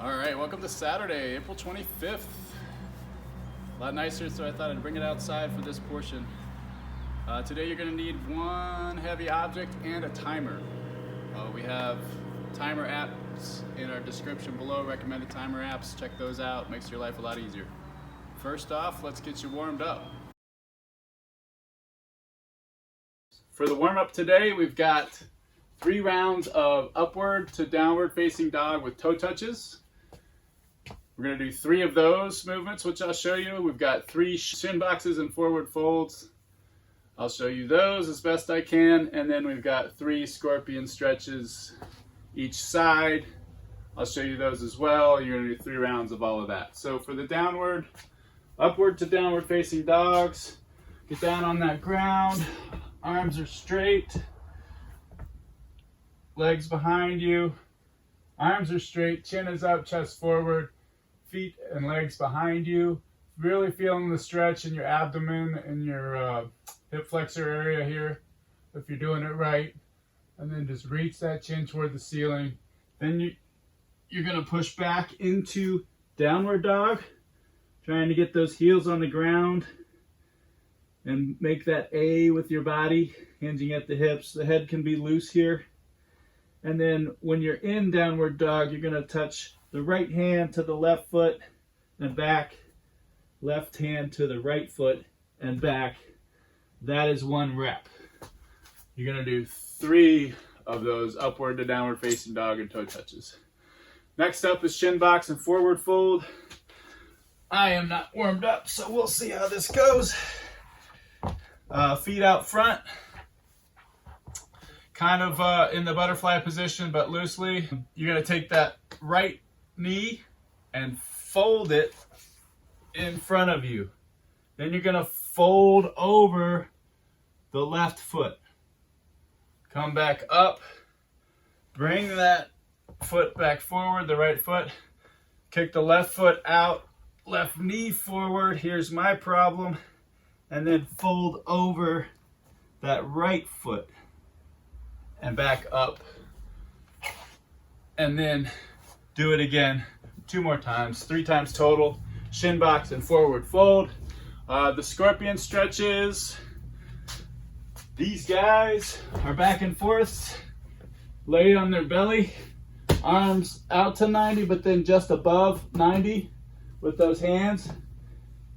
All right, welcome to Saturday, April 25th. A lot nicer, so I thought I'd bring it outside for this portion. Today you're gonna need one heavy object and a timer. We have timer apps in our description below, recommended timer apps. Check those out, makes your life a lot easier. First off, let's get you warmed up. For the warm-up today, we've got 3 rounds of upward to downward facing dog with toe touches. We're going to do 3 of those movements, which I'll show you. We've got 3 shin boxes and forward folds. I'll show you those as best I can. And then we've got 3 scorpion stretches each side. I'll show you those as well. You're going to do 3 rounds of all of that. So for the downward, upward to downward facing dogs, get down on that ground. Arms are straight. Legs behind you. Arms are straight. Chin is up, chest forward. Feet and legs behind you. Really feeling the stretch in your abdomen and your hip flexor area here, if you're doing it right. And then just reach that chin toward the ceiling. Then you're going to push back into downward dog, trying to get those heels on the ground and make that A with your body, hinging at the hips. The head can be loose here. And then when you're in downward dog, you're going to touch the right hand to the left foot and back, left hand to the right foot and back. That is 1 rep. You're going to do 3 of those upward to downward facing dog and toe touches. Next up is shin box and forward fold. I am not warmed up, so we'll see how this goes. Feet out front. Kind of in the butterfly position, but loosely. You're going to take that right knee and fold it in front of you. Then you're going to fold over the left foot. Come back up. Bring that foot back forward, the right foot. Kick the left foot out, left knee forward. Here's my problem. And then fold over that right foot and back up. And then do it again 2 more times, 3 times total. Shin box and forward fold. The scorpion stretches. These guys are back and forth. Lay on their belly. Arms out to 90, but then just above 90 with those hands.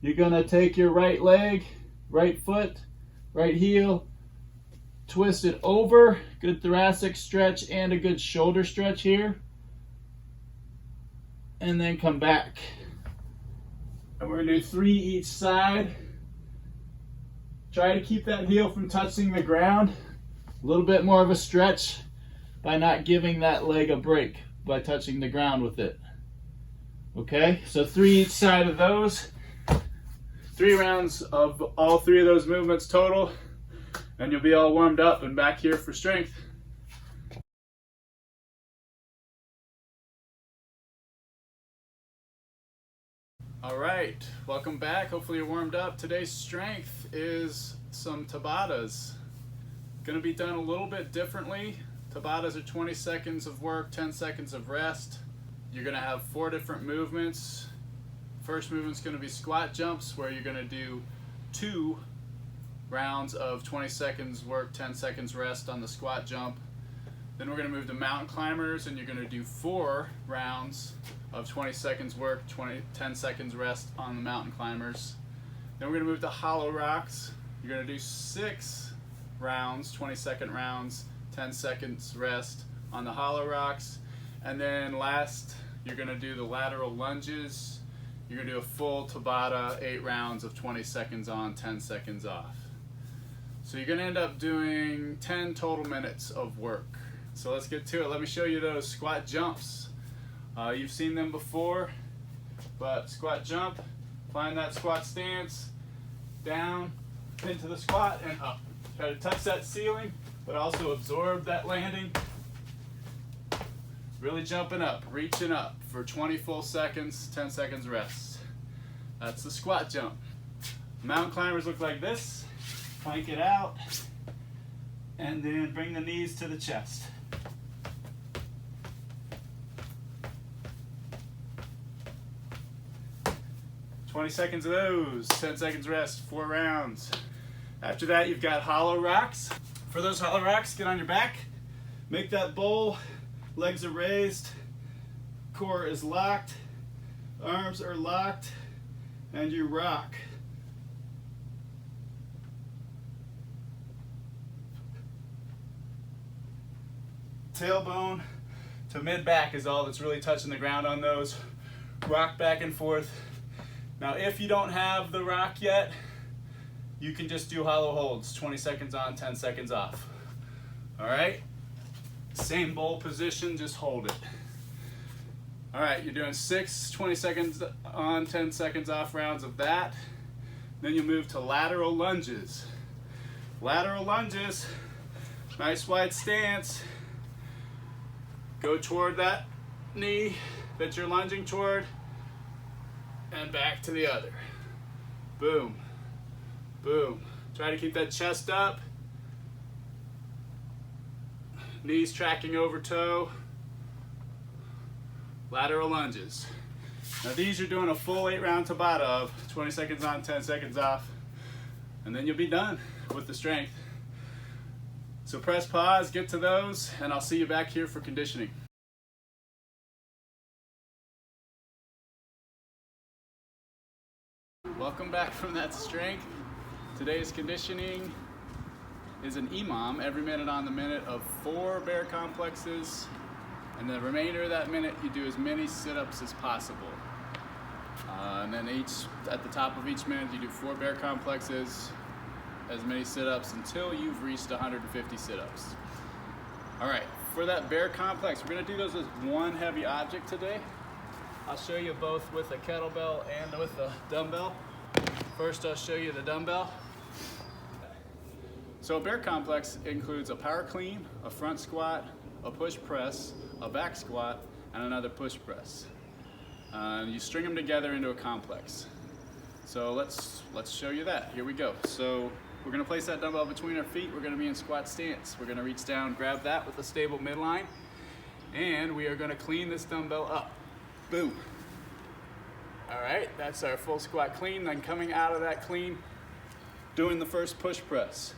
You're going to take your right leg, right foot, right heel, twist it over. Good thoracic stretch and a good shoulder stretch here. And then come back. And we're going to do 3 each side. Try to keep that heel from touching the ground. A little bit more of a stretch by not giving that leg a break by touching the ground with it. Okay, so 3 each side of those. 3 rounds of all 3 of those movements total. And you'll be all warmed up and back here for strength. All right, welcome back. Hopefully you're warmed up. Today's strength is some Tabatas. Gonna be done a little bit differently. Tabatas are 20 seconds of work, 10 seconds of rest. You're gonna have 4 different movements. First movement's gonna be squat jumps, where you're gonna do 2 rounds of 20 seconds work, 10 seconds rest on the squat jump. Then we're going to move to mountain climbers, and you're going to do 4 rounds of 20 seconds work, 10 seconds rest on the mountain climbers. Then we're going to move to hollow rocks. You're going to do 6 rounds, 20-second rounds, 10 seconds rest on the hollow rocks. And then last, you're going to do the lateral lunges. You're going to do a full Tabata, 8 rounds of 20 seconds on, 10 seconds off. So you're going to end up doing 10 total minutes of work. So let's get to it. Let me show you those squat jumps. You've seen them before, but squat jump, find that squat stance, down, into the squat, and up. Try to touch that ceiling, but also absorb that landing. Really jumping up, reaching up for 20 full seconds, 10 seconds rest. That's the squat jump. Mountain climbers look like this. Plank it out, and then bring the knees to the chest. 20 seconds of those, 10 seconds rest, 4 rounds. After that, you've got hollow rocks. For those hollow rocks, get on your back, make that bowl, legs are raised, core is locked, arms are locked, and you rock. Tailbone to mid-back is all that's really touching the ground on those. Rock back and forth. Now if you don't have the rock yet, you can just do hollow holds, 20 seconds on, 10 seconds off. All right? Same bowl position, just hold it. All right, you're doing 6 20 seconds on, 10 seconds off rounds of that. Then you move to lateral lunges. Lateral lunges, nice wide stance. Go toward that knee that you're lunging toward and back to the other. Boom, boom. Try to keep that chest up. Knees tracking over toe. Lateral lunges. Now these you're doing a full 8-round Tabata of 20 seconds on, 10 seconds off, and then you'll be done with the strength. So press pause, get to those, and I'll see you back here for conditioning. Welcome back from that strength. Today's conditioning is an EMOM, every minute on the minute, of 4 bear complexes, and the remainder of that minute you do as many sit-ups as possible. And then at the top of each minute you do 4 bear complexes, as many sit-ups until you've reached 150 sit-ups. All right, for that bear complex, we're gonna do those with one heavy object today. I'll show you both with a kettlebell and with a dumbbell. First, I'll show you the dumbbell. So a bear complex includes a power clean, a front squat, a push press, a back squat, and another push press. You string them together into a complex. So let's show you that. Here we go. So we're gonna place that dumbbell between our feet. We're gonna be in squat stance. We're gonna reach down, grab that with a stable midline, and we are gonna clean this dumbbell up. Boom. All right, that's our full squat clean. Then coming out of that clean, doing the first push press.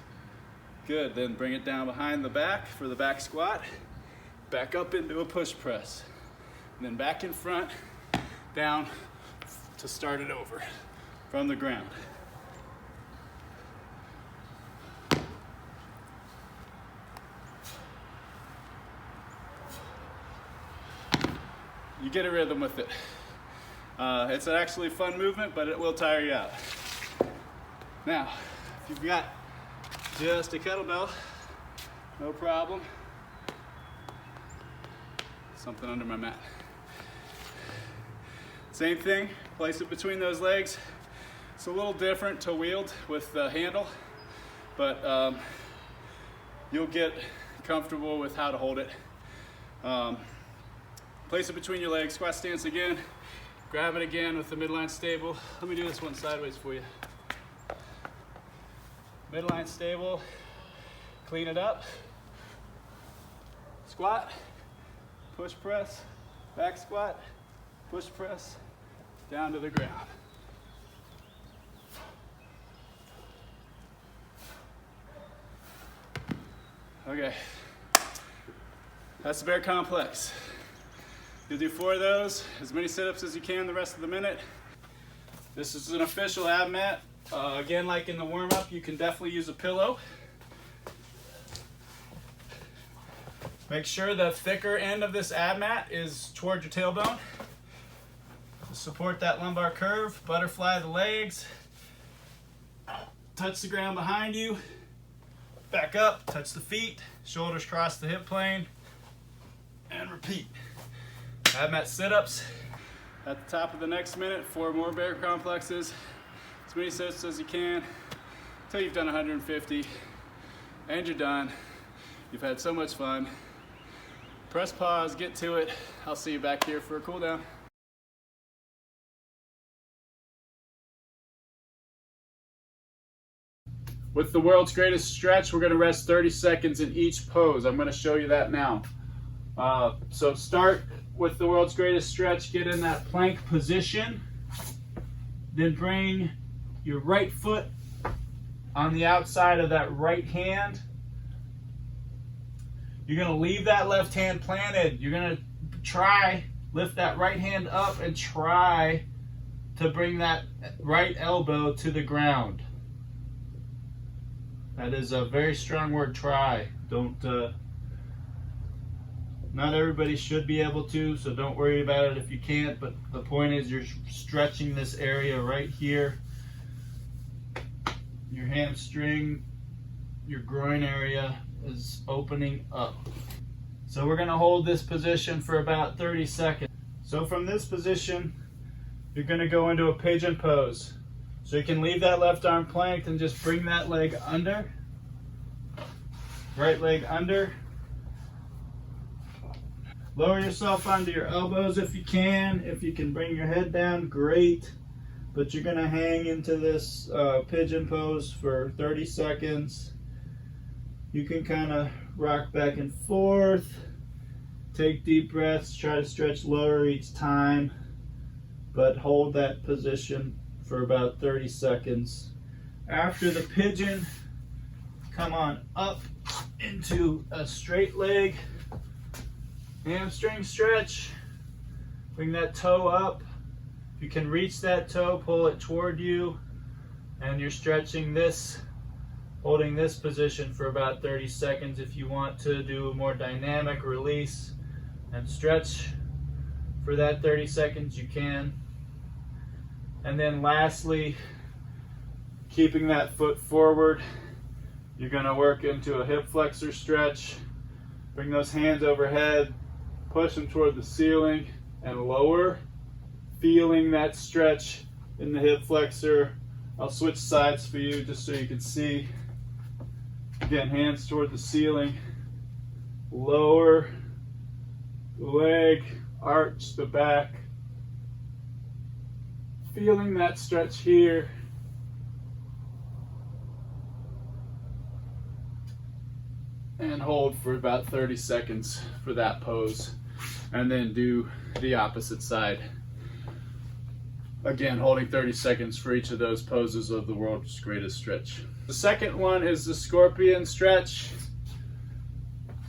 Good, then bring it down behind the back for the back squat. Back up into a push press. And then back in front, down to start it over from the ground. You get a rhythm with it. It's actually a fun movement, but it will tire you out. Now, if you've got just a kettlebell, no problem. Something under my mat. Same thing, place it between those legs. It's a little different to wield with the handle, but you'll get comfortable with how to hold it. Place it between your legs, squat stance again, grab it again with the midline stable. Let me do this one sideways for you. Midline stable, clean it up, squat, push press, back squat, push press, down to the ground. Okay, that's the bear complex. You'll do 4 of those, as many sit-ups as you can the rest of the minute. This is an official ab mat. Again, like in the warm-up, you can definitely use a pillow. Make sure the thicker end of this ab mat is toward your tailbone. Support that lumbar curve, butterfly the legs, touch the ground behind you, back up, touch the feet, shoulders cross the hip plane, and repeat. Ab mat sit-ups. At the top of the next minute, 4 more bear complexes. As many sit-ups as you can until you've done 150, and you're done. You've had so much fun. Press pause, get to it. I'll see you back here for a cool down. With the world's greatest stretch, we're gonna rest 30 seconds in each pose. I'm gonna show you that now. So start with the world's greatest stretch, get in that plank position. Then bring your right foot on the outside of that right hand. You're going to leave that left hand planted. You're going to lift that right hand up and try to bring that right elbow to the ground. That is a very strong word, try. Not everybody should be able to, so don't worry about it if you can't, but the point is you're stretching this area right here. Your hamstring, your groin area is opening up. So we're going to hold this position for about 30 seconds. So from this position, you're going to go into a pigeon pose. So you can leave that left arm planked and just bring that leg under. Right leg under. Lower yourself onto your elbows if you can. If you can bring your head down, great. But you're going to hang into this pigeon pose for 30 seconds. You can kind of rock back and forth. Take deep breaths. Try to stretch lower each time. But hold that position for about 30 seconds. After the pigeon, come on up into a straight leg. Hamstring stretch. Bring that toe up. If you can reach that toe, pull it toward you. And you're stretching this, holding this position for about 30 seconds. If you want to do a more dynamic release and stretch for that 30 seconds, you can. And then lastly, keeping that foot forward, you're going to work into a hip flexor stretch. Bring those hands overhead, push them toward the ceiling and lower, feeling that stretch in the hip flexor. I'll switch sides for you just so you can see. Again, hands toward the ceiling, lower the leg, arch the back, feeling that stretch here. And hold for about 30 seconds for that pose. And then do the opposite side. Again, holding 30 seconds for each of those poses of the world's greatest stretch. The second one is the scorpion stretch.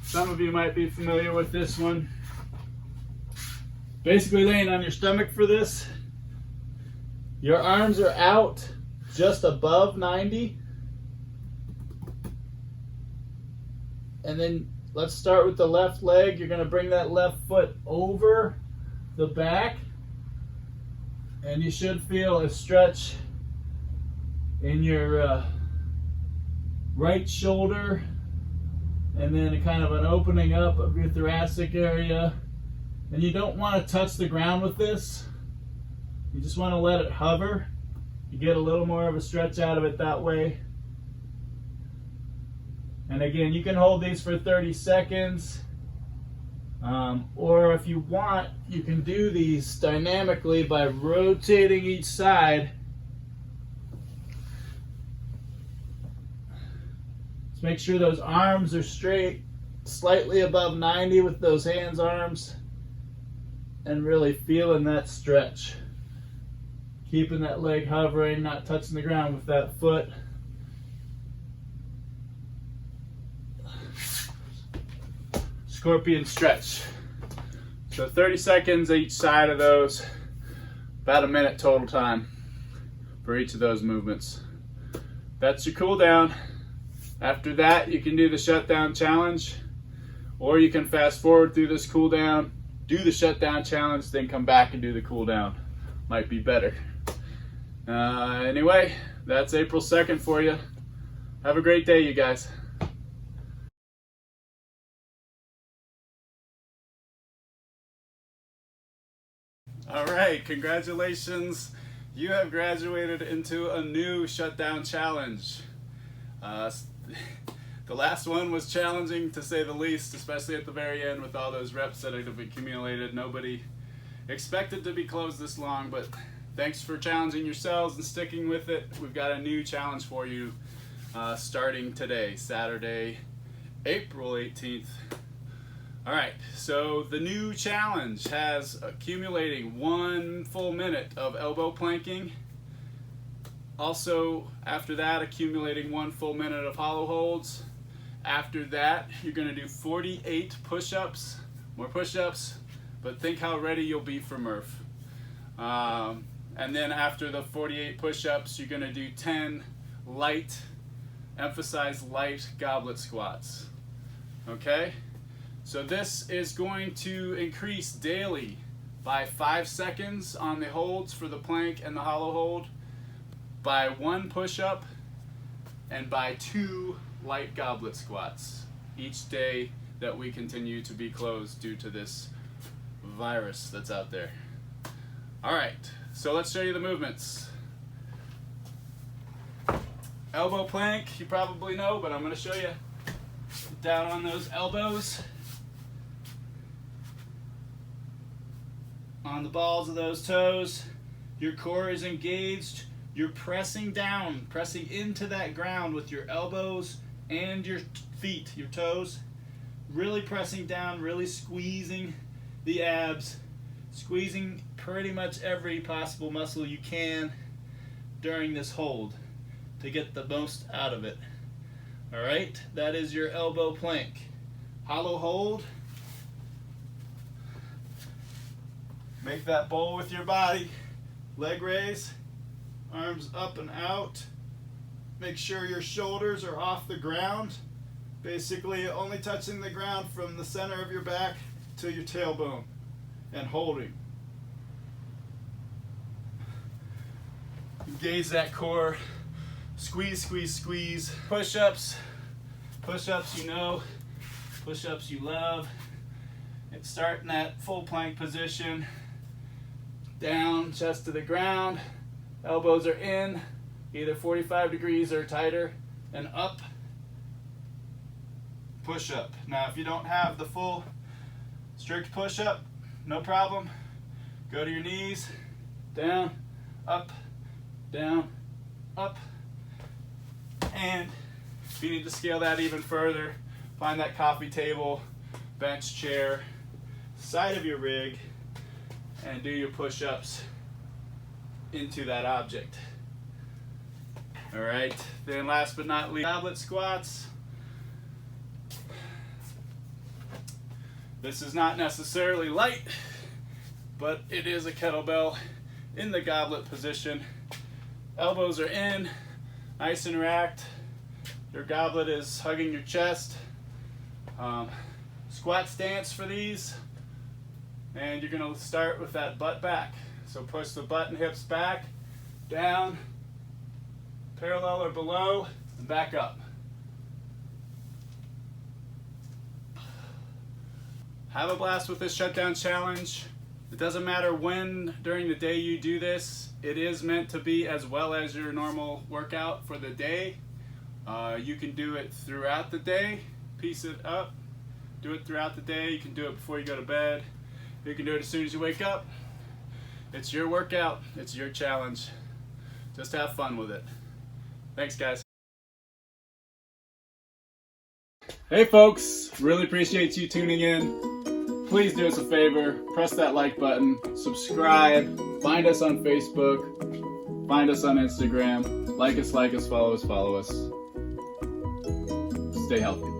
Some of you might be familiar with this one. Basically laying on your stomach for this. Your arms are out just above 90. And then let's start with the left leg. You're going to bring that left foot over the back. And you should feel a stretch in your right shoulder. And then a kind of an opening up of your thoracic area. And you don't want to touch the ground with this. You just want to let it hover. You get a little more of a stretch out of it that way. And again, you can hold these for 30 seconds. Or if you want, you can do these dynamically by rotating each side. Just make sure those arms are straight, slightly above 90 with those hands, arms, and really feeling that stretch. Keeping that leg hovering, not touching the ground with that foot. Scorpion stretch. So 30 seconds each side of those, about a minute total time for each of those movements. That's your cool down. After that, you can do the shutdown challenge, or you can fast forward through this cool down, do the shutdown challenge, then come back and do the cool down. Might be better. Anyway, that's April 2nd for you. Have a great day, you guys. All right, congratulations. You have graduated into a new shutdown challenge. The last one was challenging to say the least, especially at the very end with all those reps that have accumulated. Nobody expected to be closed this long, but thanks for challenging yourselves and sticking with it. We've got a new challenge for you starting today, Saturday, April 18th. All right, so the new challenge has accumulating 1 full minute of elbow planking Also, after that, accumulating 1 full minute of hollow holds. After that, you're gonna do 48 push-ups, more push-ups, but think how ready you'll be for Murph. And then after the 48 push-ups, you're gonna do 10 light, emphasize light goblet squats. Okay? So this is going to increase daily by 5 seconds on the holds for the plank and the hollow hold, by 1 push-up, and by 2 light goblet squats each day that we continue to be closed due to this virus that's out there. All right, so let's show you the movements. Elbow plank, you probably know, but I'm gonna show you. Down on those elbows, on the balls of those toes, your core is engaged. You're pressing down, pressing into that ground with your elbows and your feet, your toes. Really pressing down, really squeezing the abs, squeezing pretty much every possible muscle you can during this hold to get the most out of it. All right, that is your elbow plank. Hollow hold. Make that bowl with your body. Leg raise, arms up and out. Make sure your shoulders are off the ground. Basically only touching the ground from the center of your back to your tailbone, and holding. Engage that core. Squeeze, squeeze, squeeze. Push-ups. Push-ups you know. Push-ups you love. And start in that full plank position. Down, chest to the ground. Elbows are in, either 45 degrees or tighter, and up. Push-up. Now if you don't have the full strict push-up, no problem. Go to your knees, down, up, and if you need to scale that even further, find that coffee table, bench chair, side of your rig, and do your push-ups into that object. All right, then last but not least, goblet squats. This is not necessarily light, but it is a kettlebell in the goblet position. Elbows are in, nice and racked. Your goblet is hugging your chest. Squat stance for these, and you're gonna start with that butt back. So push the butt and hips back, down, parallel or below, and back up. Have a blast with this shutdown challenge. It doesn't matter when during the day you do this. It is meant to be as well as your normal workout for the day. You can do it throughout the day, piece it up, do it throughout the day. You can do it before you go to bed. You can do it as soon as you wake up. It's your workout, it's your challenge. Just have fun with it. Thanks, guys. Hey folks, really appreciate you tuning in. Please do us a favor, press that like button, subscribe, find us on Facebook, find us on Instagram, like us, follow us. Stay healthy.